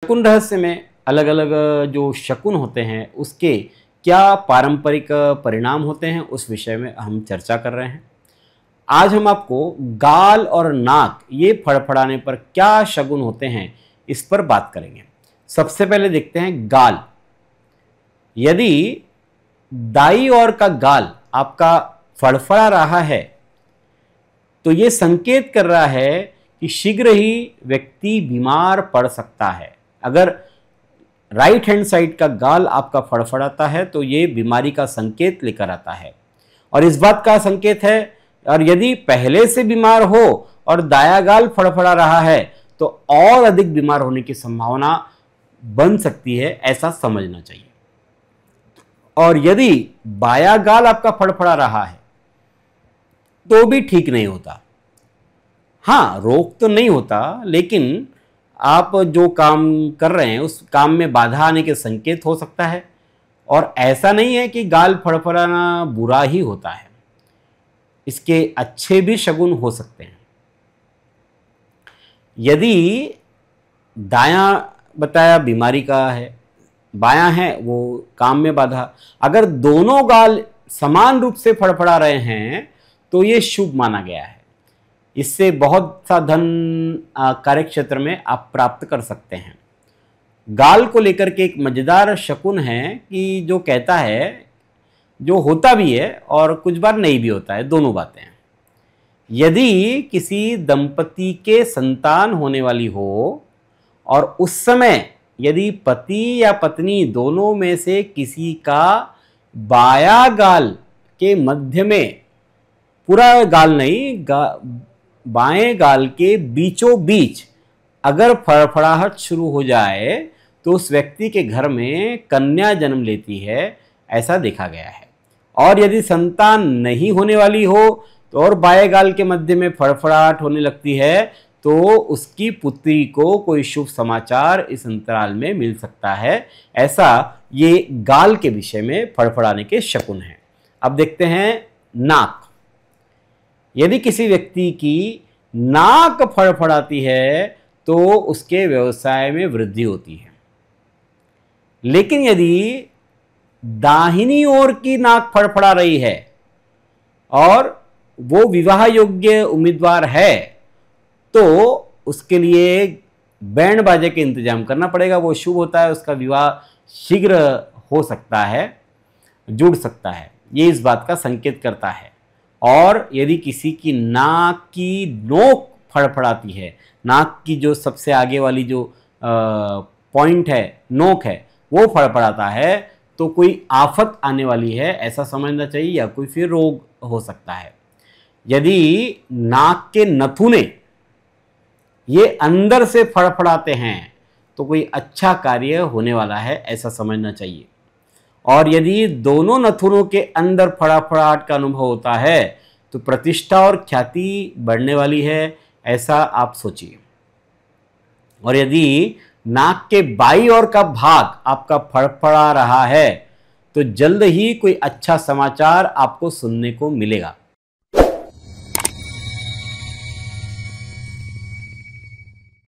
शकुन रहस्य में अलग अलग जो शकुन होते हैं उसके क्या पारंपरिक परिणाम होते हैं उस विषय में हम चर्चा कर रहे हैं। आज हम आपको गाल और नाक ये फड़फड़ाने पर क्या शगुन होते हैं इस पर बात करेंगे। सबसे पहले देखते हैं गाल। यदि दाई ओर का गाल आपका फड़फड़ा रहा है तो ये संकेत कर रहा है कि शीघ्र ही व्यक्ति बीमार पड़ सकता है। अगर राइट हैंड साइड का गाल आपका फड़फड़ाता है तो ये बीमारी का संकेत लेकर आता है और इस बात का संकेत है। और यदि पहले से बीमार हो और दाया गाल फड़फड़ा रहा है तो और अधिक बीमार होने की संभावना बन सकती है, ऐसा समझना चाहिए। और यदि बाया गाल आपका फड़फड़ा रहा है तो भी ठीक नहीं होता। हाँ, रोग तो नहीं होता, लेकिन आप जो काम कर रहे हैं उस काम में बाधा आने के संकेत हो सकता है। और ऐसा नहीं है कि गाल फड़फड़ाना बुरा ही होता है, इसके अच्छे भी शगुन हो सकते हैं। यदि दायां बताया बीमारी का है, बायां है वो काम में बाधा, अगर दोनों गाल समान रूप से फड़फड़ा रहे हैं तो ये शुभ माना गया है। इससे बहुत सा धन कार्य क्षेत्र में आप प्राप्त कर सकते हैं। गाल को लेकर के एक मजेदार शकुन है कि जो कहता है, जो होता भी है और कुछ बार नहीं भी होता है, दोनों बातें हैं। यदि किसी दंपति के संतान होने वाली हो और उस समय यदि पति या पत्नी दोनों में से किसी का बाया गाल के मध्य में, पूरा गाल नहीं, बाएं गाल के बीचों बीच अगर फड़फड़ाहट शुरू हो जाए तो उस व्यक्ति के घर में कन्या जन्म लेती है, ऐसा देखा गया है। और यदि संतान नहीं होने वाली हो तो और बाएं गाल के मध्य में फड़फड़ाहट होने लगती है तो उसकी पुत्री को कोई शुभ समाचार इस अंतराल में मिल सकता है। ऐसा ये गाल के विषय में फड़फड़ाने के शकुन हैं। अब देखते हैं नाक। यदि किसी व्यक्ति की नाक फड़फड़ाती है तो उसके व्यवसाय में वृद्धि होती है। लेकिन यदि दाहिनी ओर की नाक फड़फड़ा रही है और वो विवाह योग्य उम्मीदवार है तो उसके लिए बैंड बाजे के इंतजाम करना पड़ेगा। वो शुभ होता है, उसका विवाह शीघ्र हो सकता है, जुड़ सकता है, ये इस बात का संकेत करता है। और यदि किसी की नाक की नोक फड़फड़ाती है, नाक की जो सबसे आगे वाली जो पॉइंट है, नोक है, वो फड़फड़ाता है तो कोई आफत आने वाली है, ऐसा समझना चाहिए, या कोई फिर रोग हो सकता है। यदि नाक के नथुने ये अंदर से फड़फड़ाते हैं तो कोई अच्छा कार्य होने वाला है, ऐसा समझना चाहिए। और यदि दोनों नथुनों के अंदर फड़फड़ाहट का अनुभव होता है तो प्रतिष्ठा और ख्याति बढ़ने वाली है, ऐसा आप सोचिए। और यदि नाक के बाईं ओर का भाग आपका फड़फड़ा रहा है तो जल्द ही कोई अच्छा समाचार आपको सुनने को मिलेगा।